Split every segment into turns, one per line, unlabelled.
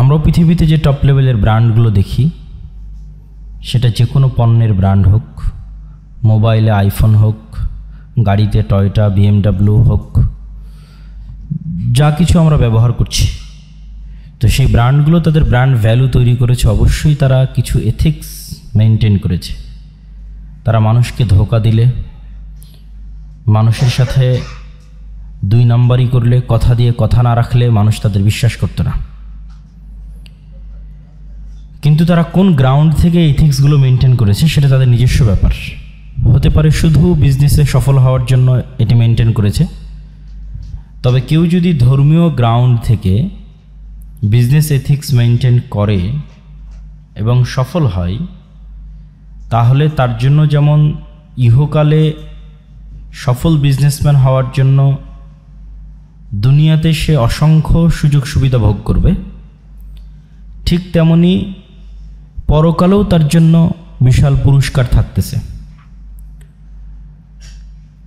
আমরাও পৃথিবীতে যে টপ লেভেলের ব্র্যান্ডগুলো দেখি, সেটা যে কোনো পণ্যের ব্র্যান্ড হোক, মোবাইলে আইফোন হোক, গাড়িতে টয়োটা BMW হোক, যা কিছু আমরা ব্যবহার করছি, তো সেই ব্র্যান্ডগুলো তাদের ব্র্যান্ড ভ্যালু তৈরি করেছে। অবশ্যই তারা কিছু এথিক্স মেনটেন করেছে। তারা মানুষকে ধোঁকা দিলে, মানুষের সাথে দুই নাম্বারই করলে, কথা দিয়ে কথা না রাখলে মানুষ তাদের বিশ্বাস করতো না। কিন্তু তারা কোন গ্রাউন্ড থেকে এথিক্সগুলো মেনটেন করেছে সেটা তাদের নিজস্ব ব্যাপার। হতে পারে শুধু বিজনেসে সফল হওয়ার জন্য এটি মেনটেন করেছে, তবে কেউ যদি ধর্মীয় গ্রাউন্ড থেকে বিজনেস এথিক্স মেনটেন করে এবং সফল হয়, তাহলে তার জন্য যেমন ইহকালে সফল বিজনেসম্যান হওয়ার জন্য দুনিয়াতে সে অসংখ্য সুযোগ সুবিধা ভোগ করবে, ঠিক তেমনি পরকালেও তার জন্য বিশাল পুরস্কার থাকতেছে।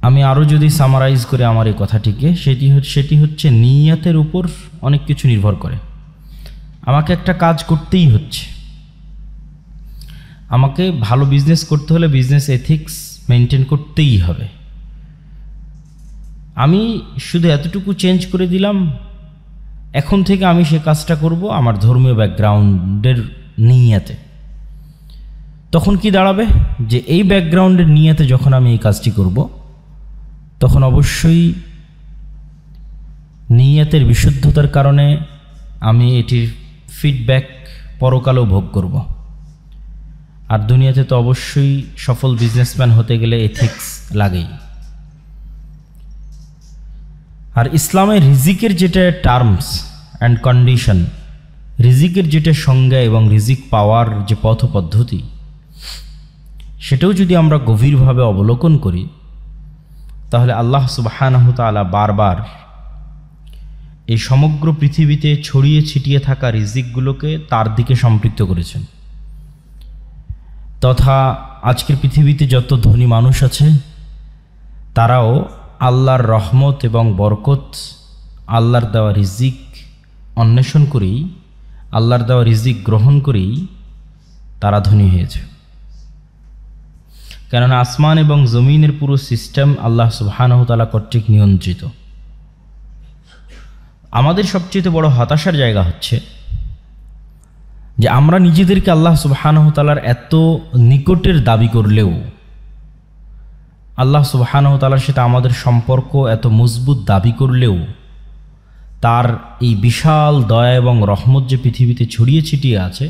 আমি আরও যদি সামারাইজ করে আমার এই কথাটিকে, সেটি হচ্ছে নিয়তের উপর অনেক কিছু নির্ভর করে। আমাকে একটা কাজ করতেই হচ্ছে, আমাকে ভালো বিজনেস করতে হলে বিজনেস এথিক্স মেনটেন করতেই হবে। আমি শুধু এতটুকু চেঞ্জ করে দিলাম, এখন থেকে আমি সে কাজটা করব আমার ধর্মীয় ব্যাকগ্রাউন্ডের নিয়তে। তখন কি দাঁড়াবে যে এই ব্যাকগ্রাউন্ডের নিয়তে যখন আমি এই কাজটি করব, তখন অবশ্যই নিয়তের বিশুদ্ধতার কারণে আমি এটির ফিডব্যাক পরকালেও ভোগ করব। আর দুনিয়াতে তো অবশ্যই সফল বিজনেসম্যান হতে গেলে এথিক্স লাগেই। আর ইসলামের রিজিকের যেটা টার্মস অ্যান্ড কন্ডিশন, রিজিকের যেটা সংজ্ঞা এবং রিজিক পাওয়ার যে পথ পদ্ধতি, সেটাও যদি আমরা গভীরভাবে অবলোকন করি, তাহলে আল্লাহ সুবহানাহু তাআলা বারবার এই সমগ্র পৃথিবীতে ছড়িয়ে ছিটিয়ে থাকা রিজিকগুলোকে তার দিকে সম্পৃক্ত করেছেন। তথা আজকের পৃথিবীতে যত ধনী মানুষ আছে, তারাও আল্লাহর রহমত এবং বরকত, আল্লাহর দেওয়া রিজিক অন্বেষণ করেই, আল্লাহর দেওয়া রিজিক গ্রহণ করেই তারা ধনী হয়েছে। কেননা আসমান এবং জমিনের পুরো সিস্টেম আল্লাহ সুবহানাহু তাআলা কর্তৃক নিয়ন্ত্রিত। আমাদের সবচেয়ে বড় হতাশার জায়গা হচ্ছে যে আমরা নিজেদেরকে আল্লাহ সুবহানাহু তাআলার এত নিকটের দাবি করলেও, আল্লাহ সুবহানাহু তাআলার সাথে আমাদের সম্পর্ক এত মজবুত দাবি করলেও, তার এই বিশাল দয়া এবং রহমত যে পৃথিবীতে ছড়িয়ে ছিটিয়ে আছে,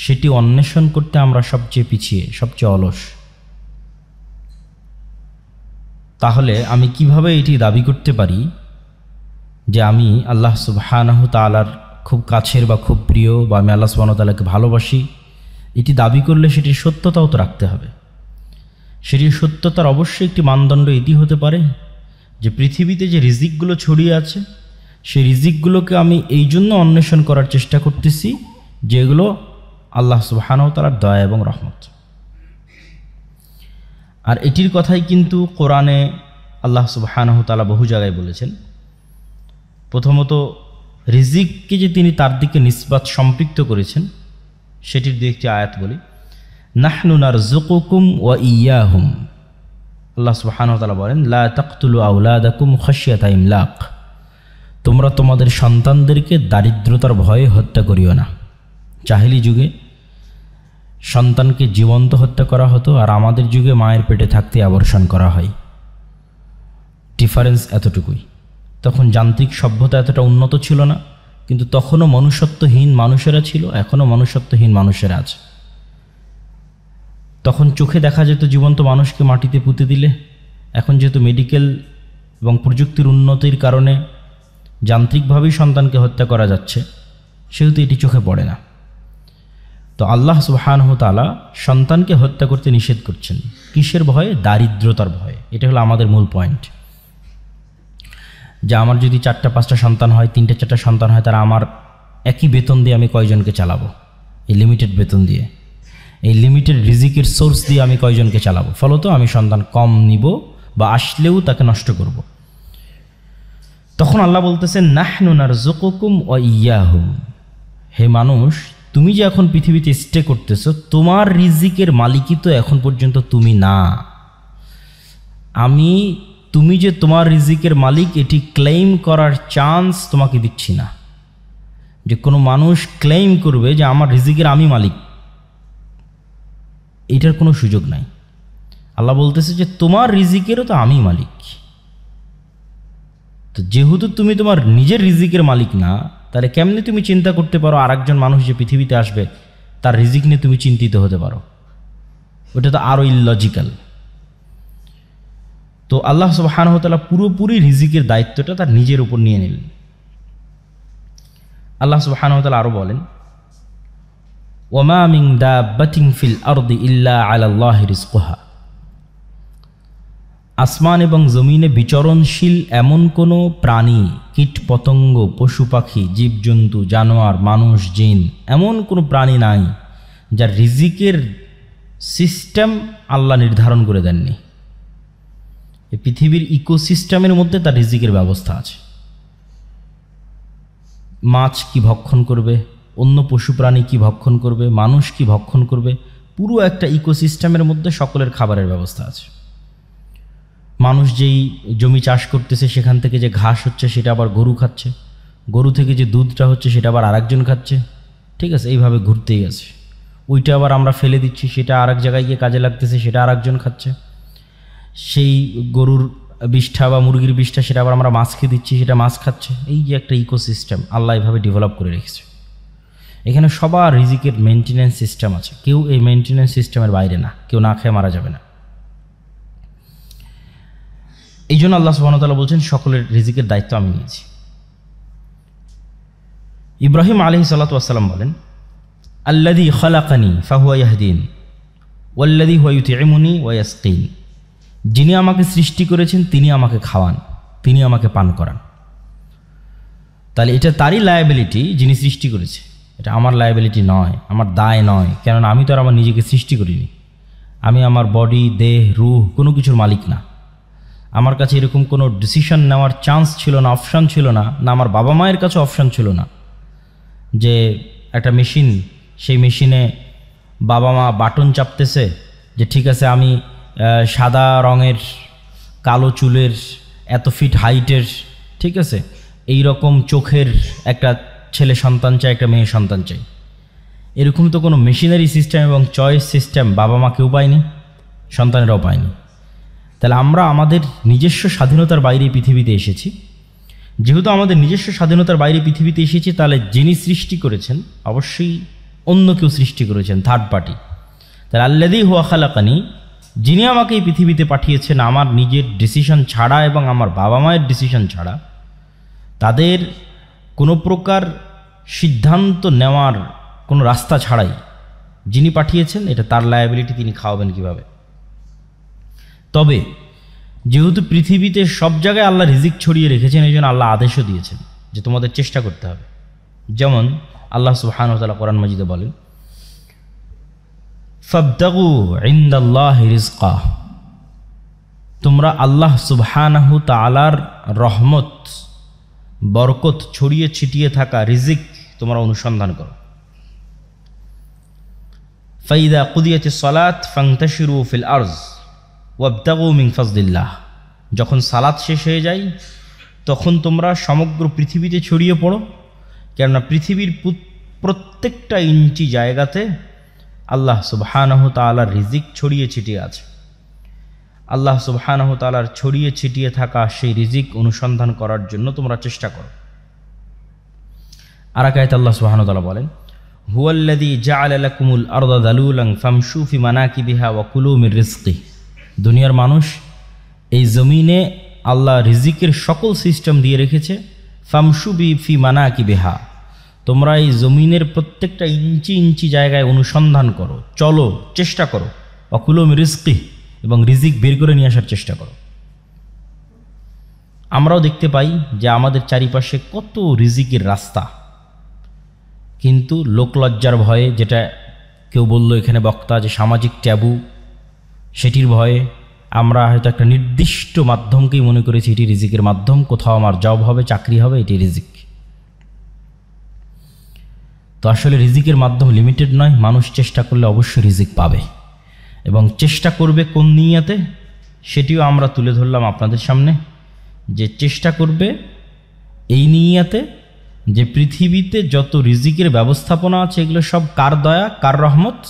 সেটি অন্বেষণ করতে আমরা সবচেয়ে পিছিয়ে, সবচেয়ে অলস। তাহলে আমি কিভাবে এটি দাবি করতে পারি যে আমি আল্লাহ সুবহানাহু তাআলার খুব কাছের বা খুব প্রিয়, বা আমি আল্লাহ সুবহানাহু ওয়া তাআলাকে ভালোবাসি? এটি দাবি করলে সেটির সত্যতাও তো রাখতে হবে। সেটির সত্যতার অবশ্যই একটি মানদণ্ড এটি হতে পারে যে পৃথিবীতে যে রিজিকগুলো ছড়িয়ে আছে, সেই রিজিকগুলোকে আমি এই জন্য অন্বেষণ করার চেষ্টা করতেছি যেগুলো আল্লাহ সুবহানাহু ওয়া তাআলার দয়া এবং রহমত। আর এটির কথাই কিন্তু কোরআনে আল্লাহ সুবহানাহু ওয়া তাআলা বহু জায়গায় বলেছেন। প্রথমত রিজিককে যে তিনি তার দিকে নিসবাত সম্পৃক্ত করেছেন, সেটির দু একটি আয়াত বলি। নাহনু নারযুকুকুম ওয়া ইয়্যাহুম, আল্লাহ সুবহানাহু ওয়া তাআলা বলেন, লা তাকতুলু আওলাদাকুম খাশিয়াতা ইমলাক, তোমরা তোমাদের সন্তানদেরকে দারিদ্রতার ভয়ে হত্যা করিও না। জাহেলি যুগে সন্তানকে জীবন্ত হত্যা করা হতো, আর আমাদের যুগে মায়ের পেটে থাকতে অ্যাবর্শন করা হয়। ডিফারেন্স এতটুকুই। তখন যান্ত্রিক সভ্যতা এতটা উন্নত ছিল না, কিন্তু তখনও মনুষ্যত্বহীন মানুষেরা ছিল, এখনও মনুষ্যত্বহীন মানুষেরা আছে। তখন চোখে দেখা যেত জীবন্ত মানুষকে মাটিতে পুঁতে দিলে। এখন যেহেতু মেডিকেল এবং প্রযুক্তির উন্নতির কারণে যান্ত্রিকভাবেই সন্তানকে হত্যা করা যাচ্ছে, সেহেতু এটি চোখে পড়ে না। তো আল্লাহ সুবহানাহু ওয়া তাআলা সন্তানকে হত্যা করতে নিষেধ করছেন। কিসের ভয়ে? দারিদ্রতার ভয়ে। এটা হলো আমাদের মূল পয়েন্ট। যে আমার যদি 4-5টা সন্তান হয়, 3-4টা সন্তান হয়, তারা আমার একই বেতন দিয়ে আমি কয়জনকে চালাবো? এই লিমিটেড বেতন দিয়ে, এই লিমিটেড রিজিকের সোর্স দিয়ে আমি কয়জনকে চালাবো? ফলত আমি সন্তান কম নিব, বা আসলেও তাকে নষ্ট করব। তখন আল্লাহ বলতেছেন, নাহনু নারযুকুকুম ওয়া ইয়্যাহুম, হে মানুষ, তুমি যে এখন পৃথিবীতে স্টে করতেছো, তোমার রিজিকের মালিকই তো এখন পর্যন্ত তুমি না। তুমি যে তোমার রিজিকের মালিক এটি ক্লেইম করার চান্স তোমাকে দিচ্ছি না। যে কোনো মানুষ ক্লেইম করবে যে আমার রিজিকের আমি মালিক, এটার কোনো সুযোগ নাই। আল্লাহ বলতেছে যে তোমার রিজিকেরও তো আমি মালিক। তো যেহেতু তুমি তোমার নিজের রিজিকের মালিক না, তাহলে কেমনে তুমি চিন্তা করতে পারো আরেকজন মানুষ যে পৃথিবীতে আসবে তার রিজিক নিয়ে তুমি চিন্তিত হতে পারো? ওটা তো আরও ইললজিক্যাল। তো আল্লাহ সুবহানাহু ওয়া তাআলা পুরোপুরি রিজিকের দায়িত্বটা তার নিজের উপর নিয়ে নিলেন। আল্লাহ সুবহানাহু ওয়া তাআলা আরও বলেন, ওয়ামা মিন দাব্বাতিন ফিল আরদি ইল্লা আলাল্লাহি রিজকুহা। আসমান এবং জমিনে বিচরণশীল এমন কোনো প্রাণী, কীট পতঙ্গ, পশু পাখি, জীবজন্তু, জানোয়ার, মানুষ, জিন, এমন কোনো প্রাণী নাই যার রিজিকের সিস্টেম আল্লাহ নির্ধারণ করে দেননি। এই পৃথিবীর ইকোসিস্টেমের মধ্যে তার রিজিকের ব্যবস্থা আছে। মাছ কি ভক্ষণ করবে, অন্য পশু প্রাণী কি ভক্ষণ করবে, মানুষ কি ভক্ষণ করবে, পুরো একটা ইকোসিস্টেমের মধ্যে সকলের খাবারের ব্যবস্থা আছে। মানুষ যেই জমি চাষ করতেছে সেখান থেকে যে ঘাস হচ্ছে সেটা আবার গরু খাচ্ছে, গরু থেকে যে দুধটা হচ্ছে সেটা আবার আরেকজন খাচ্ছে, ঠিক আছে, এইভাবে ঘুরতেই আছে। ওইটা আবার আমরা ফেলে দিচ্ছি, সেটা আরেক জায়গায় গিয়ে কাজে লাগতেছে, সেটা আরেকজন খাচ্ছে। সেই গরুর বিষ্ঠা বা মুরগির বিষ্ঠা সেটা আবার আমরা মাছকে দিচ্ছি, সেটা মাছ খাচ্ছে। এই যে একটা ইকোসিস্টেম আল্লাহ এইভাবে ডেভেলপ করে রেখেছে। এখানে সবার রিজিকের মেনটেন্যান্স সিস্টেম আছে, কেউ এই মেনটেন্যান্স সিস্টেমের বাইরে না, কেউ না খেয়ে মারা যাবে না। এই জন্য আল্লাহ সুবহানাহু ওয়া তাআলা বলছেন সকলের রিজিকের দায়িত্ব আমি নিয়েছি। ইব্রাহিম আলাইহিস সালাতু ওয়াস সালাম বলেন, আল্লাযী খালাকানি ফাহুয়া ইয়াহদিন ওয়াল্লাযী হুয়া ইউতঈমুনি ওয়া ইয়াসকিন। যিনি আমাকে সৃষ্টি করেছেন তিনি আমাকে খাওয়ান, তিনি আমাকে পান করান। তাহলে এটা তারই লায়াবিলিটি যিনি সৃষ্টি করেছে, এটা আমার লায়াবিলিটি নয়, আমার দায় নয়। কেননা আমি তো আর আমার নিজেকে সৃষ্টি করিনি। আমি আমার বডি, দেহ, রূহ কোনো কিছুর মালিক না। আমার কাছে এরকম কোনো ডিসিশন নেওয়ার চান্স ছিল না, অপশান ছিল না, না আমার বাবা মায়ের কাছে অপশান ছিল না যে একটা মেশিন, সেই মেশিনে বাবা মা বাটন চাপতেছে যে ঠিক আছে আমি সাদা রঙের, কালো চুলের, এত ফিট হাইটের, ঠিক আছে, এই রকম চোখের একটা ছেলে সন্তান চাই, একটা মেয়ে সন্তান চাই। এরকম তো কোনো মেশিনারি সিস্টেম এবং চয়েস সিস্টেম বাবা মা কেউ পায়নি, সন্তানেরাও পায়নি। তাহলে আমরা আমাদের নিজস্ব স্বাধীনতার বাইরে পৃথিবীতে এসেছি। যেহেতু আমাদের নিজস্ব স্বাধীনতার বাইরে পৃথিবীতে এসেছি, তাহলে যিনি সৃষ্টি করেছেন অবশ্যই অন্য কেউ সৃষ্টি করেছেন, থার্ড পার্টি। তাহলে আল্লাযী হুয়া খালাকানি, যিনি আমাকে এই পৃথিবীতে পাঠিয়েছেন আমার নিজের ডিসিশন ছাড়া এবং আমার বাবা মায়ের ডিসিশন ছাড়া, তাদের কোনো প্রকার সিদ্ধান্ত নেওয়ার কোনো রাস্তা ছাড়াই যিনি পাঠিয়েছেন, এটা তার লায়াবিলিটি, তিনি খাওয়াবেন কিভাবে। তবে যেহেতু পৃথিবীতে সব জায়গায় আল্লাহ রিজিক ছড়িয়ে রেখেছেন, এই জন্য আল্লাহ আদেশও দিয়েছেন যে তোমাদের চেষ্টা করতে হবে। যেমন আল্লাহ সুবহানাহু ওয়া তাআলা কোরআন মাজিদে বলেন, ফাবতাগু ইনদাল্লাহি রিজকা। তোমরা আল্লাহ সুবহানাহু তাআলার রহমত, বরকত ছড়িয়ে ছিটিয়ে থাকা রিজিক তোমরা অনুসন্ধান করো। ফাইদা কুদিয়াতিস সালাত ফান্তাশিরু ফিল আরজ ওয়াবতাগু মিন ফাজলিল্লাহ। যখন সালাত শেষ হয়ে যায় তখন তোমরা সমগ্র পৃথিবীতে ছড়িয়ে পড়ো, কেননা পৃথিবীর প্রত্যেকটা ইঞ্চি জায়গাতে আল্লাহ সুবহানাহু তাআলার রিজিক ছড়িয়ে ছিটিয়ে আছে। আল্লাহ সুবহানাহু তাআলার ছড়িয়ে ছিটিয়ে থাকা সেই রিজিক অনুসন্ধান করার জন্য তোমরা চেষ্টা করো। আর এক আয়াতে আল্লাহ সুবহানাহু তাআলা বলেন, হুয়াল্লাযী জাআলা লাকুমুল আরদা যালুলান ফামশু ফি মানাকিবিহা ওয়া কুলু মির রিজকিহি। দুনিয়ার মানুষ, এই জমিনে আল্লাহ রিজিকের সকল সিস্টেম দিয়ে রেখেছে। ফামশু ফি মানাকিবিহা, তোমরা এই জমিনের প্রত্যেকটা ইঞ্চি ইঞ্চি জায়গায় অনুসন্ধান করো, চলো, চেষ্টা করো। ওয়া কুলু মির রিজকিহি, এবং রিজিক বের করে নিয়ে আসার চেষ্টা করো। আমরাও দেখতে পাই যে আমাদের চারিপাশে কত রিজিকের রাস্তা, কিন্তু লোকলজ্জার ভয়ে, যেটা কেউ বলল এখানে বক্তা যে সামাজিক ট্যাবু, সেটির ভয়ে আমরা হয়তো একটা নির্দিষ্ট মাধ্যমকেই মনে করেছি এটি রিজিকের মাধ্যম, কোথাও আমার জব হবে, চাকরি হবে, এটি রিজিক। তো আসলে রিজিকের মাধ্যম লিমিটেড নয়, মানুষ চেষ্টা করলে অবশ্যই রিজিক পাবে, এবং চেষ্টা করবে কোন নিয়াতে সেটিও আমরা তুলে ধরলাম আপনাদের সামনে, যে চেষ্টা করবে এই নিয়াতে যে পৃথিবীতে যত রিজিকের ব্যবস্থাপনা আছে এগুলো সব কার দয়া, কার রহমত?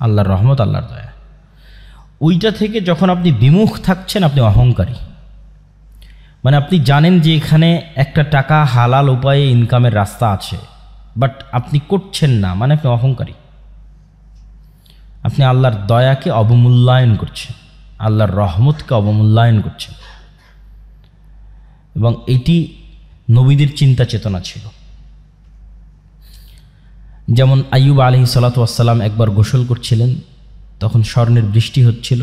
আল্লাহর রহমত, আল্লাহর দয়া। ওইটা থেকে যখন আপনি বিমুখ থাকছেন আপনি অহংকারী, মানে আপনি জানেন যে এখানে একটা টাকা হালাল উপায়ে ইনকামের রাস্তা আছে, বাট আপনি করছেন না, মানে আপনি অহংকারী। আপনি আল্লাহর দয়াকে অবমূল্যায়ন করছেন, আল্লাহর রহমতকে অবমূল্যায়ন করছেন। এবং এটি নবীদের চিন্তা চেতনা ছিল। যেমন আইয়ুব আলাইহিস সালাতু ওয়াস সালাম একবার গোসল করছিলেন, তখন স্বর্ণের বৃষ্টি হচ্ছিল,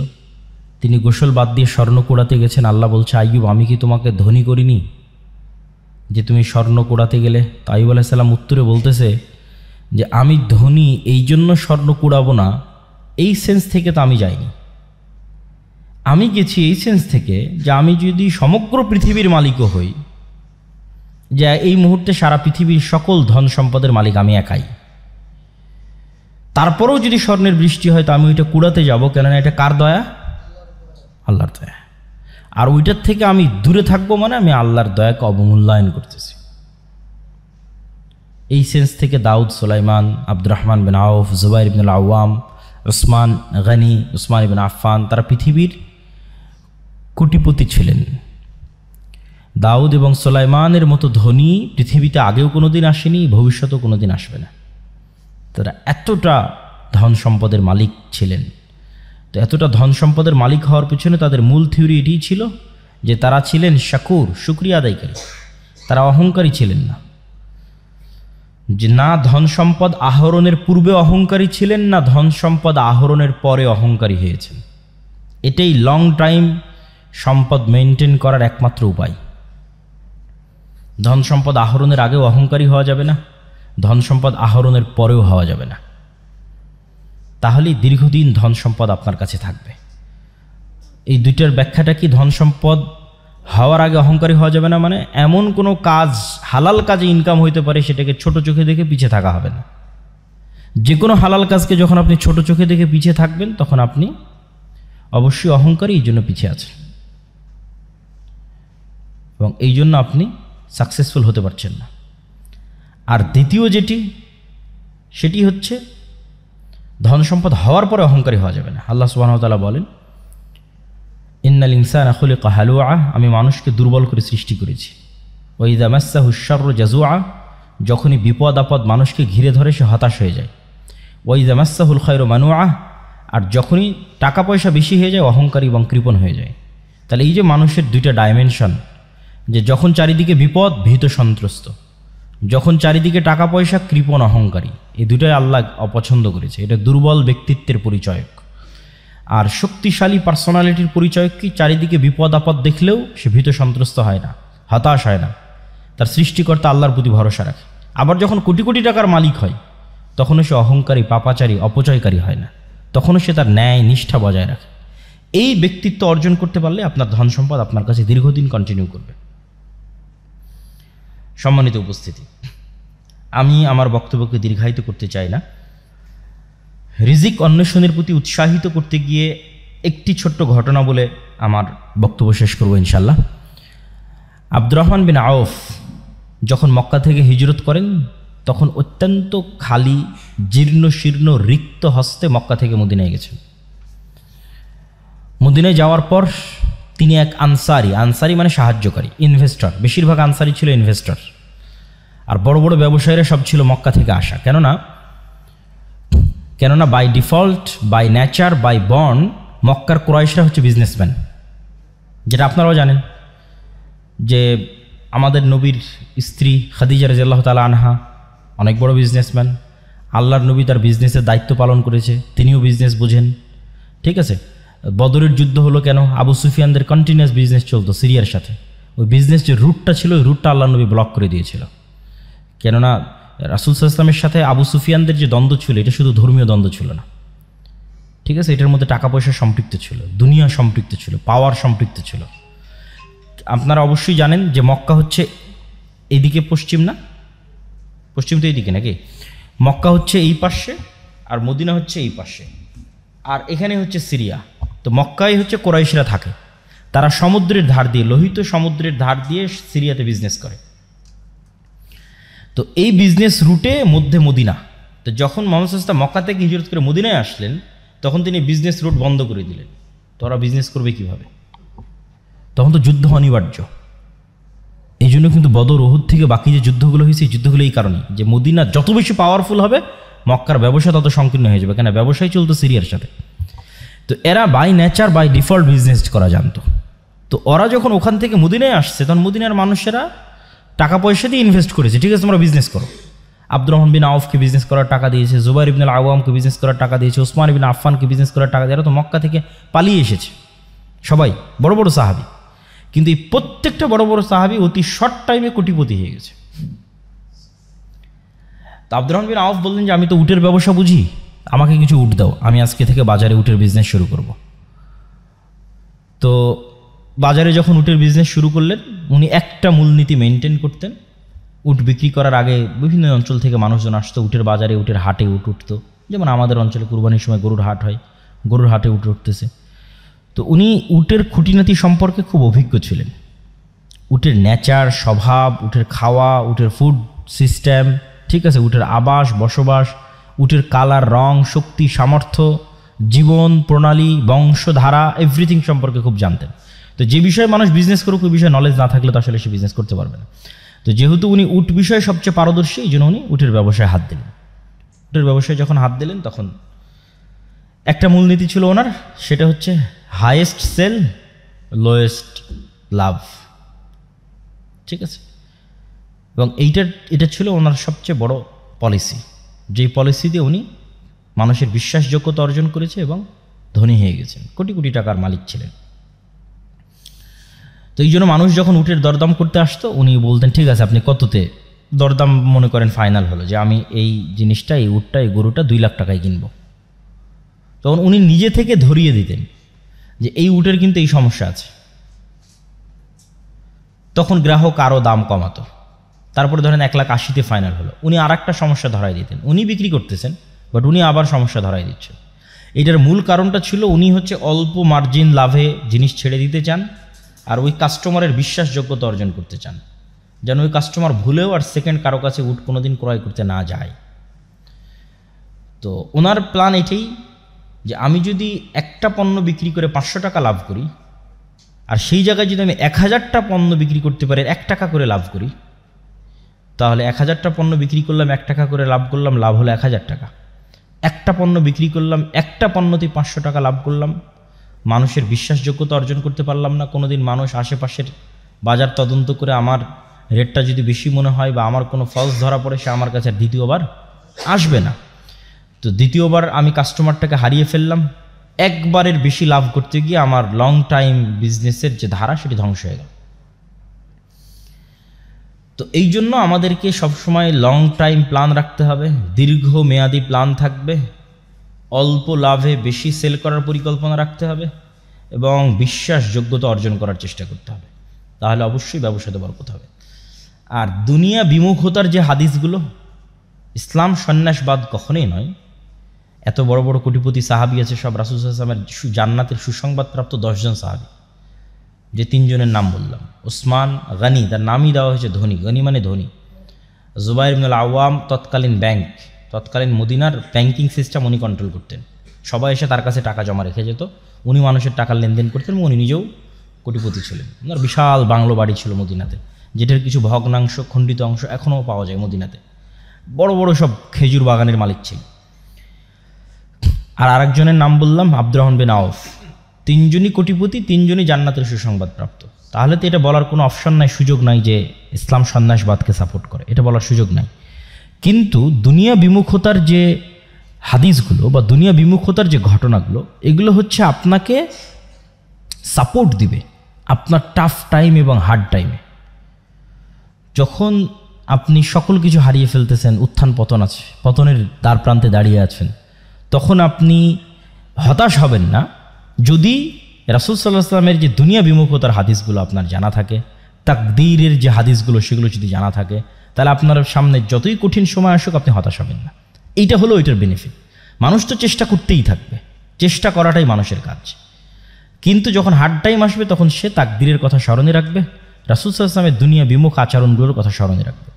তিনি গোসল বাদ দিয়ে স্বর্ণ কুড়াতে গেছেন। আল্লাহ বলছে, আইয়ুব আমি কি তোমাকে ধনী করিনি যে তুমি স্বর্ণ কুড়াতে গেলে? তো আইয়ুব আলাইহিস সালাম উত্তরে বলতেছে যে আমি ধনী এই জন্য স্বর্ণ কুড়াবো না, এই সেন্স থেকে তো আমি যাইনি। আমি গেছি এই সেন্স থেকে যে আমি যদি সমগ্র পৃথিবীর মালিকও হই, যে এই মুহূর্তে সারা পৃথিবীর সকল ধন সম্পদের মালিক আমি একাই, তারপরেও যদি স্বর্ণের বৃষ্টি হয় তো আমি ওইটা কুড়াতে যাব, কেননা এটা কার দয়া? আল্লাহর দয়া। আর ওইটার থেকে আমি দূরে থাকবো, মানে আমি আল্লাহর দয়াকে অবমূল্যায়ন করতেছি। এই সেন্স থেকে দাউদ, সুলাইমান, আব্দুর রহমান বিন আউফ, জুবাইর ইবনুল আওয়াম, উসমান গনি, উসমান ইবনে আফফান, তারা পৃথিবীর কোটিপতি ছিলেন। দাউদ এবং সুলাইমানের মতো ধনী পৃথিবীতে আগেও কোনোদিন আসেনি, ভবিষ্যতেও কোনোদিন আসবে না। তারা এতটা ধন সম্পদের মালিক ছিলেন। তো এতটা ধন সম্পদের মালিক হওয়ার পিছনে তাদের মূল থিওরি এটিই ছিল যে তারা ছিলেন শাকুর, শুকরিয়া আদায়কারী। তারা অহংকারী ছিলেন না, যে না ধন সম্পদ আহরণের পূর্বে অহংকারী ছিলেন, না ধন সম্পদ আহরণের পরে অহংকারী হয়েছেন। এটাই লং টাইম সম্পদ মেনটেন করার একমাত্র উপায়। ধন সম্পদ আহরণের আগেও অহংকারী হওয়া যাবে না, ধন সম্পদ আহরণের পরেও হওয়া যাবে না। তাহলেই দীর্ঘদিন ধন সম্পদ আপনার কাছে থাকবে। এই দুইটার ব্যাখ্যাটা কি? ধন সম্পদ হওয়ার আগে অহংকারী হওয়া যাবে না মানে এমন কোনো কাজ, হালাল কাজে ইনকাম হইতে পারে সেটাকে ছোট চোখে দেখে পিছিয়ে থাকা হবে না। যে কোনো হালাল কাজকে যখন আপনি ছোট চোখে দেখে পিছিয়ে থাকবেন তখন আপনি অবশ্যই অহংকারী, এই জন্য পিছিয়ে আছেন, এবং এই জন্য আপনি সাকসেসফুল হতে পারছেন না। আর দ্বিতীয় যেটি, সেটি হচ্ছে ধন সম্পদ হওয়ার পরে অহংকারী হওয়া যাবে না। আল্লাহ সুবহানাহু ওয়া তাআলা বলেন, ইন্নাল ইনসানা খুলিকা হালুআ, আমি মানুষকে দুর্বল করে সৃষ্টি করেছি। ওয়া ইযা মাসসাহু শাররু জাজুআ, যখনই বিপদ আপদ মানুষকে ঘিরে ধরে সে হতাশ হয়ে যায়। ওয়া ইযা মাসসাহুল খায়রু মানুআ, আর যখনই টাকা পয়সা বেশি হয়ে যায় অহংকারী এবং কৃপণ হয়ে যায়। তাহলে এই যে মানুষের দুইটা ডাইমেনশন, যে যখন চারিদিকে বিপদ ভীত সন্ত্রস্ত, যখন চারিদিকে টাকা পয়সা কৃপণ অহংকারী, এই দুটাই আল্লাহ অপছন্দ করেছে। এটা দুর্বল ব্যক্তিত্বের পরিচয়ক। আর শক্তিশালী পার্সোনালিটির পরিচয় কি? চারিদিকে বিপদ আপদ দেখলেও সে ভীত সন্ত্রস্ত হয় না, হতাশ হয় না, তার সৃষ্টিকর্তা আল্লাহর প্রতি ভরসা রাখে। আবার যখন কোটি কোটি টাকার মালিক হয় তখনও সে অহংকারী, পাপাচারী, অপচয়কারী হয় না, তখনও সে তার ন্যায় নিষ্ঠা বজায় রাখে। এই ব্যক্তিত্ব অর্জন করতে পারলে আপনার ধন সম্পদ আপনার কাছে দীর্ঘদিন কন্টিনিউ করবে। সম্মানিত উপস্থিতি, আমি আমার বক্তব্যকে দীর্ঘায়িত করতে চাই না। রিজিক অন্বেষণের প্রতি উৎসাহিত করতে গিয়ে একটি ছোট্ট ঘটনা বলে আমার বক্তব্য শেষ করব ইনশাল্লাহ। আব্দুর রহমান বিন আউফ যখন মক্কা থেকে হিজরত করেন তখন অত্যন্ত খালি, জীর্ণ শীর্ণ, রিক্ত হস্তে মক্কা থেকে মদিনায় গেছেন। মদিনায় যাওয়ার পর তিনি এক আনসারি মানে সাহায্যকারী, ইনভেস্টর, বেশিরভাগ আনসারি ছিল ইনভেস্টর, আর বড় বড় ব্যবসায়ীরা সব ছিল মক্কা থেকে আসা। কেননা by default, by nature, by born মক্কার কুরাইশরা হচ্ছে বিজনেসম্যান, যেটা আপনারাও জানেন যে আমাদের নবীর স্ত্রী খাদিজা রাদিয়াল্লাহু তাআলা আনহা অনেক বড় বিজনেসম্যান। আল্লাহর নবী তার বিজনেসের দায়িত্ব পালন করেছে, তিনিও বিজনেস বোঝেন, ঠিক আছে। বদরের যুদ্ধ হলো কেন? আবু সুফিয়ানদের কন্টিনিউয়াস বিজনেস চলতো সিরিয়ার সাথে। ওই বিজনেস যে রুটটা ছিল ওই রুটটা আল্লাহর নবী ব্লক করে দিয়েছিল। কেননা রাসূল সাল্লাল্লাহু আলাইহি ওয়াসাল্লামের সাথে আবু সুফিয়ানদের যে দ্বন্দ্ব ছিল এটা শুধু ধর্মীয় দ্বন্দ্ব ছিল না, ঠিক আছে, এটার মধ্যে টাকা পয়সা সম্পৃক্ত ছিল, দুনিয়া সম্পৃক্ত ছিল, পাওয়ার সম্পৃক্ত ছিল। আপনারা অবশ্যই জানেন যে মক্কা হচ্ছে এদিকে পশ্চিম না, পশ্চিম তো এইদিকে নাকি, মক্কা হচ্ছে এই পাশে আর মদিনা হচ্ছে এই পাশে, আর এখানে হচ্ছে সিরিয়া। তো মক্কায় হচ্ছে কোরাইশরা থাকে, তারা সমুদ্রের ধার দিয়ে, লোহিত সমুদ্রের ধার দিয়ে সিরিয়াতে বিজনেস করে। তো এই বিজনেস রুটে মধ্যে মদিনা। তো যখন মোহাম্মদ সাল্লাল্লাহু আলাইহি ওয়াসাল্লাম মক্কা থেকে হিজরত করে মদিনায় আসলেন, তখন তিনি বিজনেস রুট বন্ধ করে দিলেন। তো ওরা বিজনেস করবে কিভাবে? তখন তো যুদ্ধ অনিবার্য। এই জন্য কিন্তু বদর, উহুদ থেকে বাকি যে যুদ্ধগুলো হয়েছে, এই যুদ্ধগুলো এই কারণে যে মদিনা যত বেশি পাওয়ারফুল হবে, মক্কার ব্যবসা তত সংকীর্ণ হয়ে যাবে, কেন ব্যবসায় চলতো সিরিয়ার সাথে। তো এরা by nature, by default business করা জানতো। তো ওরা যখন ওখান থেকে মদিনায় আসছে, তখন মদিনার মানুষেরা টাকা পয়সা দিয়ে ইনভেস্ট করেছে, ঠিক আছে তোমরা বিজনেস করো। আব্দুর রহমান বিন আউফকে বিজনেস করার টাকা দিয়েছে, জুবাইর ইবনুল আওয়ামকে বিজনেস করার টাকা দিয়েছে, ওসমান ইবনে আফফানকে বিজনেস করার টাকা দিয়ে, এরা তো মক্কা থেকে পালিয়ে এসেছে সবাই, বড় বড় সাহাবি। কিন্তু এই প্রত্যেকটা বড় বড় সাহাবি অতি শর্ট টাইমে কোটিপতি হয়ে গেছে। তো আব্দুর রহমান বিন আউফ বললেন যে আমি তো উটের ব্যবসা বুঝি, আমাকে কিছু উট দাও, আমি আজকে থেকে বাজারে উটের বিজনেস শুরু করব। তো বাজারে যখন উটের বিজনেস শুরু করলেন, উনি একটা মূলনীতি মেনটেন করতেন। উট বিক্রি করার আগে বিভিন্ন অঞ্চল থেকে মানুষজন আসতো, উটের বাজারে, উটের হাটে উট উঠতো। যেমন আমাদের অঞ্চলে কুরবানির সময় গরুর হাট হয়, গরুর হাটে উট উঠতেছে। তো উনি উটের খুঁটিনাটি সম্পর্কে খুব অভিজ্ঞ ছিলেন। উটের নেচার, স্বভাব, উটের খাওয়া, উটের ফুড সিস্টেম, ঠিক আছে, উটের আবাস বসবাস, উটের কালার, রং, শক্তি, সামর্থ্য, জীবন প্রণালী, বংশধারা, এভরিথিং সম্পর্কে খুব জানতেন। তো যে বিষয়ে মানুষ বিজনেস করুক, ওই বিষয়ে নলেজ না থাকলে তো আসলে সে বিজনেস করতে পারবে না। তো যেহেতু উনি উট বিষয়ে সবচেয়ে পারদর্শী, এই জন্য উনি উটের ব্যবসায় হাত দিলেন। উটের ব্যবসায় যখন হাত দিলেন, তখন একটা মূলনীতি ছিল ওনার, সেটা হচ্ছে হাইয়েস্ট সেল, লোয়েস্ট লাভ, ঠিক আছে। এবং এটা ছিল ওনার সবচেয়ে বড় পলিসি, যেই পলিসি দিয়ে উনি মানুষের বিশ্বাসযোগ্যতা অর্জন করেছে এবং ধনী হয়ে গেছেন, কোটি কোটি টাকার মালিক ছিলেন। তো এই জন্য মানুষ যখন উটের দরদাম করতে আসতো, উনি বলতেন ঠিক আছে আপনি কততে দরদাম মনে করেন ফাইনাল হলো, যে আমি এই জিনিসটা, এই উটটা, এই গরুটা 2 লাখ টাকায় কিনবো। তখন উনি নিজে থেকে ধরিয়ে দিতেন যে এই উটের কিন্তু এই সমস্যা আছে। তখন গ্রাহক আরও দাম কমাতো। তারপরে ধরেন 1,80,000-তে ফাইনাল হলো, উনি আর একটা সমস্যা ধরাই দিতেন। উনি বিক্রি করতেছেন, বাট উনি আবার সমস্যা ধরাই দিচ্ছেন। এটার মূল কারণটা ছিল উনি হচ্ছে অল্প মার্জিন লাভে জিনিস ছেড়ে দিতে চান, আর ওই কাস্টমারের বিশ্বাসযোগ্যতা অর্জন করতে চান, যেন ওই কাস্টমার ভুলেও আর সেকেন্ড কারো কাছে উট কোনোদিন ক্রয় করতে না যায়। তো ওনার প্ল্যান এটাই যে আমি যদি একটা পণ্য বিক্রি করে 500 টাকা লাভ করি, আর সেই জায়গায় যদি আমি 1000টা পণ্য বিক্রি করতে পারি 1 টাকা করে লাভ করি, তাহলে 1000টা পণ্য বিক্রি করলাম, 1 টাকা করে লাভ করলাম, লাভ হলো 1000 টাকা। একটা পণ্য বিক্রি করলাম, একটা পণ্যতেই 500 টাকা লাভ করলাম, মানুষের বিশ্বাসযোগ্যতা অর্জন করতে পারলাম না। কোনোদিন মানুষ আশেপাশের বাজার তদন্ত করে আমার রেটটা যদি বেশি মনে হয় বা আমার কোনো ফলস ধরা পড়ে, সে আমার কাছে দ্বিতীয়বার আসবে না। তো দ্বিতীয়বার আমি কাস্টমারটাকে হারিয়ে ফেললাম। একবারের বেশি লাভ করতে গিয়ে আমার লং টাইম বিজনেসের যে ধারা, সেটি ধ্বংস হয়ে গেল। তো এই জন্য আমাদেরকে সবসময় লং টাইম প্ল্যান রাখতে হবে, দীর্ঘমেয়াদী প্ল্যান থাকবে, অল্প লাভে বেশি সেল করার পরিকল্পনা রাখতে হবে এবং বিশ্বাসযোগ্যতা অর্জন করার চেষ্টা করতে হবে। তাহলে অবশ্যই ব্যবসাতে বরকত হবে। আর দুনিয়া বিমুখতার যে হাদিসগুলো, ইসলাম সন্ন্যাসবাদ কখনোই নয়। এত বড় বড় কোটিপতি সাহাবি আছে, সব রাসূল সাল্লাল্লাহু আলাইহি ওয়াসাল্লামের জান্নাতের সুসংবাদপ্রাপ্ত 10 জন সাহাবি, যে 3 জনের নাম বললাম। ওসমান গনি, তার নামই দেওয়া হয়েছে ধনী, গনি মানে ধনী। জুবাইর ইবনুল আওয়াম তৎকালীন মদিনার ব্যাংকিং সিস্টেম উনি কন্ট্রোল করতেন। সবাই এসে তার কাছে টাকা জমা রেখে যেত, উনি মানুষের টাকার লেনদেন করতেন, উনি নিজেও কোটিপতি ছিলেন। ওনার বিশাল বাংলো বাড়ি ছিল মদিনাতে, যেটার কিছু ভগ্নাংশ, খণ্ডিত অংশ এখনও পাওয়া যায় মদিনাতে। বড় বড় সব খেজুর বাগানের মালিক ছিল। আর আরেকজনের নাম বললাম আব্দুর রহমান বিন আউফ। 3 জনই কোটিপতি, 3 জনই জান্নাতের সুসংবাদপ্রাপ্ত। তাহলে তো এটা বলার কোনো অপশন নাই, সুযোগ নাই যে ইসলাম সন্ন্যাসবাদকে সাপোর্ট করে, এটা বলার সুযোগ নাই। কিন্তু দুনিয়া বিমুখতার যে হাদিসগুলো বা দুনিয়া বিমুখতার যে ঘটনাগুলো, এগুলো হচ্ছে আপনাকে সাপোর্ট দিবে আপনার টাফ টাইম এবং হার্ড টাইমে। যখন আপনি সকল কিছু হারিয়ে ফেলতেছেন, উত্থান পতন আছে, পতনের দ্বার প্রান্তে দাঁড়িয়ে আছেন, তখন আপনি হতাশ হবেন না যদি রাসূল সাল্লাল্লাহু আলাইহি ওয়াসাল্লামের যে দুনিয়া বিমুখতার হাদিসগুলো আপনার জানা থাকে, তাকদীরের যে হাদিসগুলো সেগুলো যদি জানা থাকে, তাহলে আপনার সামনে যতই কঠিন সময় আসুক আপনি হতাশ হবেন না। এইটা হলো ওইটার বেনিফিট। মানুষ তো চেষ্টা করতেই থাকবে, চেষ্টা করাটাই মানুষের কাজ। কিন্তু যখন হার্ড টাইম আসবে তখন সে তাকদীরের কথা স্মরণে রাখবে, রাসূল সাল্লাল্লাহু আলাইহি ওয়াসাল্লামের দুনিয়া বিমুখ আচরণগুলোর কথা স্মরণে রাখবে।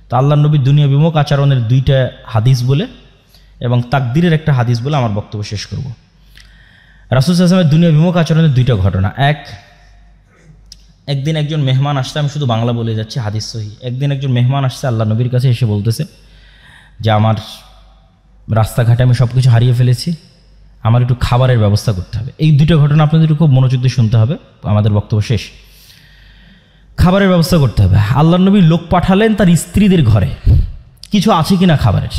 তো আল্লাহর নবীর দুনিয়া বিমুখ আচরণের 2টা হাদিস বলে এবং তাকদীরের একটা হাদিস বলে আমার বক্তব্য শেষ করব। রাসূল সাল্লাল্লাহু আলাইহি ওয়াসাল্লামের দুনিয়া বিমুখ আচরণের 2টা ঘটনা। একদিন একজন মেহমান আসছে, আমি শুধু বাংলা বলে যাচ্ছি, হাদিস সহিহ। একদিন একজন মেহমান আসছে আল্লাহ নবীর কাছে, এসে বলতেছে যে আমার রাস্তাঘাটে আমি সব কিছু হারিয়ে ফেলেছি, আমার একটু খাবারের ব্যবস্থা করতে হবে। এই 2টা ঘটনা আপনাদের খুব মনোযোগ দিয়ে শুনতে হবে, আমাদের বক্তব্য শেষ। খাবারের ব্যবস্থা করতে হবে। আল্লাহর নবী লোক পাঠালেন তার স্ত্রীদের ঘরে, কিছু আছে কিনা খাবারের।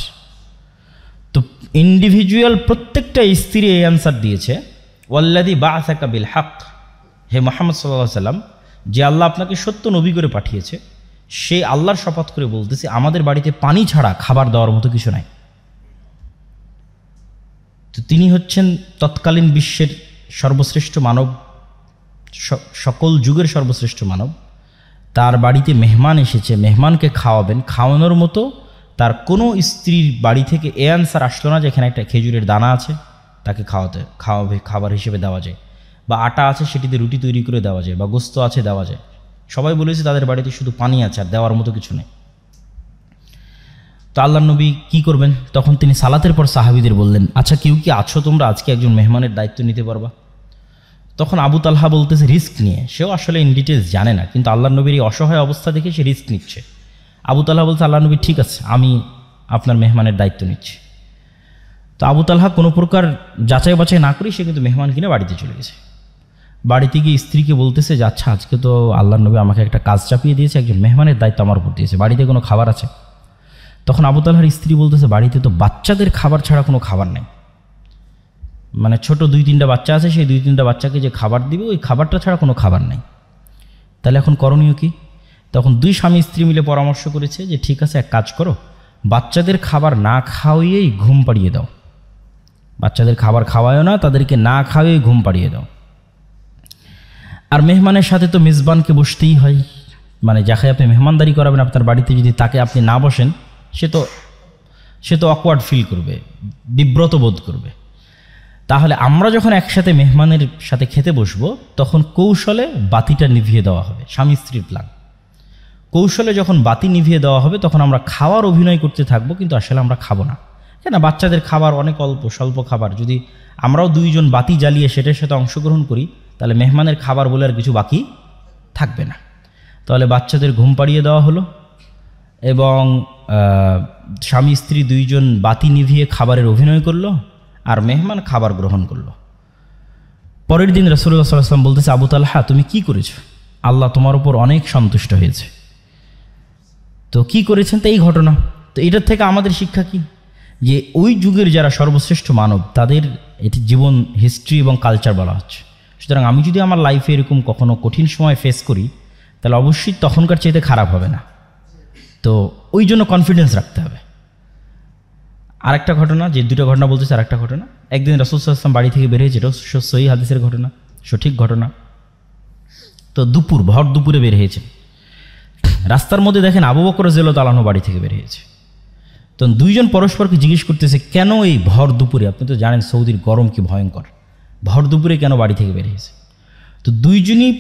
তো ইন্ডিভিজুয়াল প্রত্যেকটা স্ত্রী এই অ্যান্সার দিয়েছে, ওয়াল্লাযী বা'আসাকা বিল হক, হে মুহাম্মদ সাল্লাল্লাহু আলাইহি ওয়াসাল্লাম, যে আল্লাহ আপনাকে সত্য নবী করে পাঠিয়েছে, সেই আল্লাহর শপথ করে বলতেছে আমাদের বাড়িতে পানি ছাড়া খাবার দেওয়ার মতো কিছু নাই। তো তিনি হচ্ছেন তৎকালীন বিশ্বের সর্বশ্রেষ্ঠ মানব, সকল যুগের সর্বশ্রেষ্ঠ মানব। তার বাড়িতে মেহমান এসেছে, মেহমানকে খাওয়াবেন, খাওয়ানোর মতো তার কোনো স্ত্রীর বাড়ি থেকে এ আনসার আসলো না যেখানে একটা খেজুরের দানা আছে তাকে খাওয়াবে খাবার হিসেবে দেওয়া যায়, বা আটা আছে সেটিতে রুটি তৈরি করে দেওয়া যায়, বা গোস্ত আছে দেওয়া যায়। সবাই বলেছে তাদের বাড়িতে শুধু পানি আছে, আর দেওয়ার মতো কিছু নেই। তো আল্লাহর নবী কী করবেন? তখন তিনি সালাতের পর সাহাবীদের বললেন, আচ্ছা কেউ কি আছো তোমরা আজকে একজন মেহমানের দায়িত্ব নিতে পারবা? তখন আবু তালহা বলতেছে রিস্ক নিয়ে, সেও আসলে ইন ডিটেলস জানে না, কিন্তু আল্লাহর নবীর এই অসহায় অবস্থা দেখে সে রিস্ক নিচ্ছে। আবু তালহা বলছে, আল্লাহ নবী ঠিক আছে, আমি আপনার মেহমানের দায়িত্ব নিচ্ছি। তো আবু তালহা কোনো প্রকার যাচাই বাছাই না করেই সে কিন্তু মেহমান কিনে বাড়িতে চলে গেছে। বাড়িতে গিয়ে স্ত্রীকে বলতেছে যে আচ্ছা আজকে তো আল্লাহর নবী আমাকে একটা কাজ চাপিয়ে দিয়েছে, একজন মেহমানের দায়িত্ব আমার উপর দিয়েছে, বাড়িতে কোনো খাবার আছে? তখন আবু তালহার স্ত্রী বলতেছে বাড়িতে তো বাচ্চাদের খাবার ছাড়া কোনো খাবার নেই, মানে ছোট 2-3টা বাচ্চা আছে, সেই 2-3টা বাচ্চাকে যে খাবার দিবে ওই খাবারটা ছাড়া কোনো খাবার নেই। তাহলে এখন করণীয় কি? তখন 2 স্বামী স্ত্রী মিলে পরামর্শ করেছে যে ঠিক আছে, এক কাজ করো, বাচ্চাদের খাবার না খাওয়িয়েই ঘুম পাড়িয়ে দাও। বাচ্চাদের খাবার খাওয়ায়ও না, তাদেরকে না খাওয়িয়েই ঘুম পাড়িয়ে দাও। আর মেহমানের সাথে তো মেজবানকে বসতেই হয়, মানে যাকে আপনি মেহমানদারি করাবেন আপনার বাড়িতে, যদি তাকে আপনি না বসেন সে তো অকওয়ার্ড ফিল করবে, বিব্রত বোধ করবে। তাহলে আমরা যখন একসাথে মেহমানের সাথে খেতে বসবো তখন কৌশলে বাতিটা নিভিয়ে দেওয়া হবে, স্বামী স্ত্রীর প্ল্যান। কৌশলে যখন বাতি নিভিয়ে দেওয়া হবে তখন আমরা খাওয়ার অভিনয় করতে থাকবো, কিন্তু আসলে আমরা খাবো না। কেন? বাচ্চাদের খাবার অনেক স্বল্প খাবার, যদি আমরাও 2 জন বাতি জ্বালিয়ে সেটার সাথে অংশগ্রহণ করি তাহলে মেহমানের খাবার বলে আর কিছু বাকি থাকবে না। তাহলে বাচ্চাদের ঘুম পাড়িয়ে দেওয়া হলো এবং স্বামী স্ত্রী 2 জন বাতি নিভিয়ে খাবারের অভিনয় করলো, আর মেহমান খাবার গ্রহণ করলো। পরের দিন রাসূলুল্লাহ সাল্লাল্লাহু আলাইহি ওয়াসাল্লাম বলতেছে, আবু তালহা তুমি কি করেছো? আল্লাহ তোমার উপর অনেক সন্তুষ্ট হয়েছে। তো কি করেছেন? তো এই ঘটনা। তো এটার থেকে আমাদের শিক্ষা কি? যে ওই যুগের যারা সর্বশ্রেষ্ঠ মানব তাদের এটি জীবন হিস্ট্রি এবং কালচার বলা হচ্ছে। সুতরাং আমি যদি আমার লাইফে এরকম কখনো কঠিন সময় ফেস করি তাহলে অবশ্যই তখনকার চাইতে খারাপ হবে না। তো ওই জন্য কনফিডেন্স রাখতে হবে। আরেকটা ঘটনা, যে 2টা ঘটনা বলতেছে, আরেকটা ঘটনা, একদিন রাসূল সাল্লাল্লাহু আলাইহি ওয়াসাল্লাম বাড়ি থেকে বের হয়েছে, এটা সহিহ হাদিসের ঘটনা, সঠিক ঘটনা। তো ভর দুপুরে বের হয়েছে, রাস্তার মধ্যে দেখেন আবু বকর রাদিয়াল্লাহু তাআলা বাড়ি থেকে বের হয়েছে। তো 2 জন পরস্পরকে জিজ্ঞেস করতেছে কেন এই ভর দুপুরে? আপনি তো জানেন সৌদির গরম কি ভয়ঙ্কর, ভর দুপুরে কেন বাড়ি থেকে বের হয়েছে? তো 2 জনই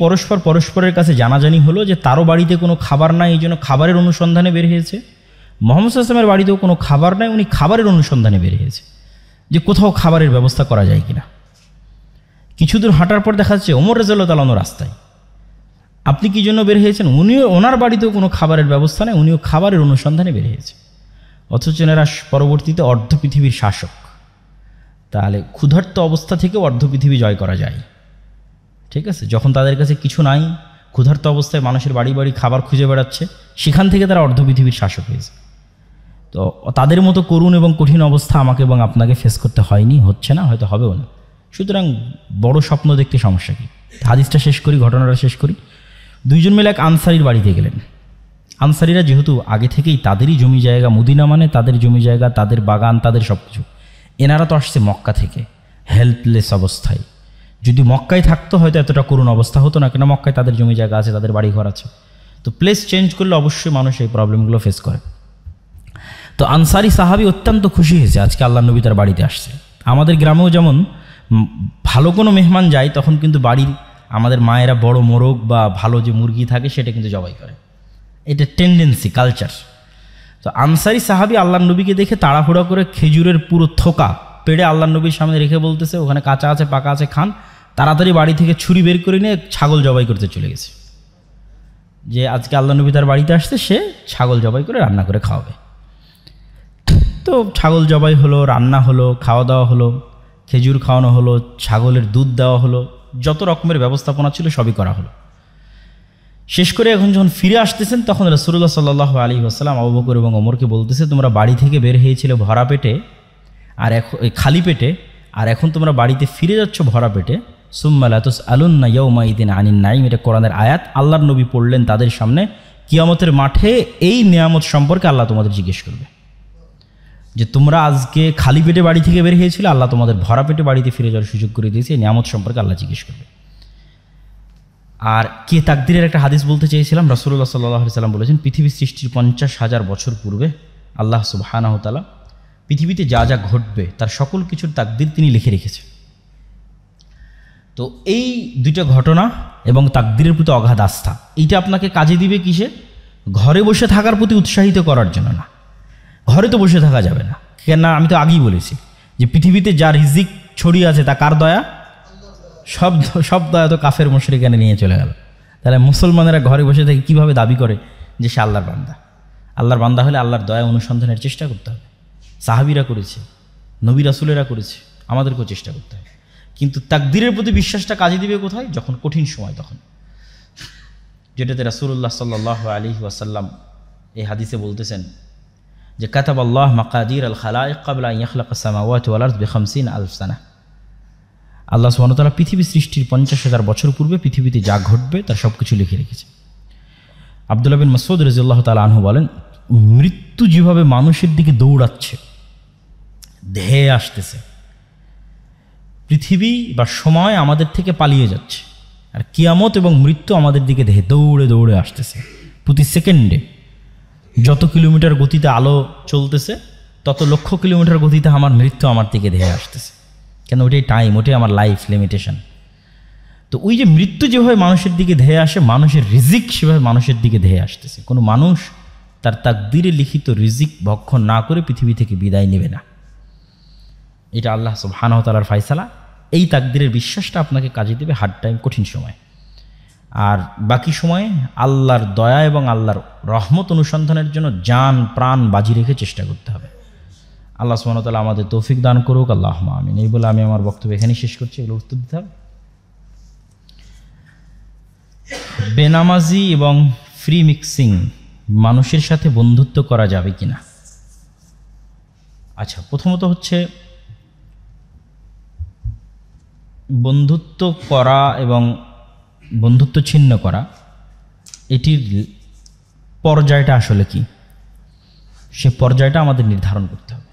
পরস্পরের কাছে জানাজানি হলো যে তারও বাড়িতে কোনো খাবার নাই, এই জন্য খাবারের অনুসন্ধানে বের হয়েছে। মুহাম্মদ সাল্লাল্লাহু আলাইহি ওয়াসাল্লামের বাড়িতেও কোনো খাবার নাই, উনি খাবারের অনুসন্ধানে বের হয়েছে, যে কোথাও খাবারের ব্যবস্থা করা যায় কিনা। কিছু দূর হাঁটার পর দেখা যাচ্ছে ওমর রাদিয়াল্লাহু তাআলা রাস্তায়। আপনি কি জন্য বের হয়েছেন? ওনার বাড়িতেও কোনো খাবারের ব্যবস্থা নেই, উনিও খাবারের অনুসন্ধানে বের হয়েছে। অথচ এনারা পরবর্তীতে অর্ধ পৃথিবীর শাসক। তাহলে ক্ষুধার্ত অবস্থা থেকেও অর্ধ পৃথিবী জয় করা যায়, ঠিক আছে? যখন তাদের কাছে কিছু নাই, ক্ষুধার্ত অবস্থায় মানুষের বাড়ি বাড়ি খাবার খুঁজে বেড়াচ্ছে, সেখান থেকে তারা অর্ধ পৃথিবীর শাসক হয়েছে। তো তাদের মতো করুণ এবং কঠিন অবস্থা আমাকে এবং আপনাকে ফেস করতে হয়নি, হচ্ছে না, হয়তো হবেও না। সুতরাং বড় স্বপ্ন দেখতে সমস্যা কি? হাদিসটা শেষ করি, ঘটনাটা শেষ করি। 2 জন মিলে এক আনসারির বাড়িতে গেলেন। আনসারিরা যেহেতু আগে থেকেই তাদেরই জমি জায়গা, মদিনা মানে তাদের জমি জায়গা, তাদের বাগান, তাদের সব কিছু। এনারা তো আসছে মক্কা থেকে হেল্পলেস অবস্থায়। যদি মক্কায় থাকতো হয়তো এতটা করুণ অবস্থা হতো না, কেন মক্কায় তাদের জমি জায়গা আছে, তাদের বাড়ি ঘর আছে। তো প্লেস চেঞ্জ করলে অবশ্যই মানুষ এই প্রবলেমগুলো ফেস করে। তো আনসারি সাহাবী অত্যন্ত খুশি হয়েছে আজকে আল্লাহ নবী তার বাড়িতে আসছে। আমাদের গ্রামেও যেমন ভালো কোনো মেহমান যায় তখন কিন্তু বাড়ির আমাদের মায়েরা বড় মোরগ বা ভালো যে মুরগি থাকে সেটা কিন্তু জবাই করে, এটা টেন্ডেন্সি, কালচার। তো আনসারি সাহাবী আল্লাহ নবীকে দেখে তাড়াহুড়া করে খেজুরের পুরো থোকা পেড়ে আল্লাহ নবীর সামনে রেখে বলতেছে, ওখানে কাঁচা আছে পাকা আছে খান। তাড়াতাড়ি বাড়ি থেকে ছুরি বের করে নিয়ে ছাগল জবাই করতে চলে গেছে, যে আজকে আল্লাহ নবী তার বাড়িতে আসছে, সে ছাগল জবাই করে রান্না করে খাওয়াবে। তো ছাগল জবাই হলো, রান্না হলো, খাওয়া দাওয়া হলো, খেজুর খাওয়ানো হলো, ছাগলের দুধ দেওয়া হলো, যত রকমের ব্যবস্থাপনা ছিল সবই করা হলো। শেষ করে এখন যখন ফিরে আসতেছেন তখন রাসূলুল্লাহ সাল্লাল্লাহু আলাইহি ওয়াসাল্লাম আবু বকর এবং ওমরকে বলতেছে, তোমরা বাড়ি থেকে বের হয়েছিলে ভরা পেটে আর এখন খালি পেটে, আর এখন তোমরা বাড়িতে ফিরে যাচ্ছ ভরা পেটে। সুম্মা লা তুসআলুন্না ইয়াওমাইদিন আনিন নাঈম, এটা কোরআনের আয়াত। আল্লাহর নবী পড়লেন তাদের সামনে, কিয়ামতের মাঠে এই নিয়ামত সম্পর্কে আল্লাহ তোমাদের জিজ্ঞেস করবে, যে তোমরা আজকে খালি পেটে বাড়ি থেকে বের হয়েছিল, আল্লাহ তোমাদের ভরা পেটে বাড়িতে ফিরে যাওয়ার সুযোগ করে দিয়েছে, এই নিয়ামত সম্পর্কে আল্লাহ জিজ্ঞেস করবে। আর কে তাকদীরের একটা হাদিস বলতে চেয়েছিলাম, রাসূলুল্লাহ সাল্লাল্লাহু আলাইহি ওয়াসাল্লাম বলেছেন, পৃথিবী সৃষ্টির 50,000 বছর পূর্বে আল্লাহ সুবহানাহু ওয়া তাআলা পৃথিবীতে যা যা ঘটবে তার সকল কিছুর তাকদীর তিনি লিখে রেখেছেন। তো এই দুইটা ঘটনা এবং তাকদীরের প্রতি অগাধ আস্থা, এইটা আপনাকে কাজে দিবে কিসে? ঘরে বসে থাকার প্রতি উৎসাহিত করার জন্য না। ঘরে তো বসে থাকা যাবে না, কেন না? আমি তো আগেই বলেছি যে পৃথিবীতে যা রিজিক ছড়িয়ে আছে তা কার দয়া? সব দয়া তো কাফের মুশরিকানে নিয়ে চলে গেল। তাহলে মুসলমানেরা ঘরে বসে থেকে কীভাবে দাবি করে যে সে আল্লাহর বান্দা? আল্লাহর বান্দা হলে আল্লাহর দয়া অনুসন্ধানের চেষ্টা করতে হবে। সাহাবীরা করেছে, নবী রাসূলেরা করেছে, আমাদেরকেও চেষ্টা করতে হবে। কিন্তু তাকদীরের প্রতি বিশ্বাসটা কাজে দিবে কোথায়? যখন কঠিন সময়, তখন। যেটাতে রাসূলুল্লাহ সাল্লাল্লাহু আলাইহি ওয়াসাল্লাম এই হাদিসে বলতেছেন যে কাতাবাল্লাহু মাকাদির আল খালাইক ক্বাবলা আন ইয়াখলাকাস সামাওয়াতি ওয়াল আরদ বি50,000 সানা। আল্লাহ সুবহানাহু ওয়া তাআলা পৃথিবী সৃষ্টির 50,000 বছর পূর্বে পৃথিবীতে যা ঘটবে তার সব কিছু লিখে রেখেছে। আব্দুল্লাহ বিন মাসউদ রাদিয়াল্লাহু তাআলা আনহু বলেন, মৃত্যু যেভাবে মানুষের দিকে দৌড়াচ্ছে, ধেয়ে আসতেছে, পৃথিবী বা সময় আমাদের থেকে পালিয়ে যাচ্ছে, আর কিয়ামত এবং মৃত্যু আমাদের দিকে ধেয়ে দৌড়ে দৌড়ে আসতেছে। প্রতি সেকেন্ডে যত কিলোমিটার গতিতে আলো চলতেছে, তত লক্ষ কিলোমিটার গতিতে আমার মৃত্যু আমার দিকে ধেয়ে আসতেছে। কেন? ওটাই টাইম, ওটাই আমার লাইফ লিমিটেশন। তো ওই যে মৃত্যু যেভাবে মানুষের দিকে ধেয়ে আসে, মানুষের রিজিক সেভাবে মানুষের দিকে ধেয়ে আসতেছে। কোনো মানুষ তার তাকদীরে লিখিত রিজিক ভক্ষণ না করে পৃথিবী থেকে বিদায় নেবে না। এটা আল্লাহ সুবহানাহু ওয়া তাআলার ফায়সালা। এই তাকদীরের বিশ্বাসটা আপনাকে কাজে দেবে হার্ড টাইম, কঠিন সময়। আর বাকি সময়ে আল্লাহর দয়া এবং আল্লাহর রহমত অনুসন্ধানের জন্য জান প্রাণ বাজি রেখে চেষ্টা করতে হবে। আল্লাহ সুবহানাহু ওয়া তাআলা আমাদের তৌফিক দান করুক, আল্লাহুম্মা আমিন। এই বলে আমি আমার বক্তব্য এখানেই শেষ করছি। এগুলো উত্তর দিতে হবে। বেনামাজি এবং ফ্রি মিক্সিং মানুষের সাথে বন্ধুত্ব করা যাবে কিনা? আচ্ছা, প্রথমত হচ্ছে বন্ধুত্ব করা এবং বন্ধুত্ব ছিন্ন করা, এটির পর্যায়টা আসলে কি, সে পর্যায়টা আমাদের নির্ধারণ করতে হবে।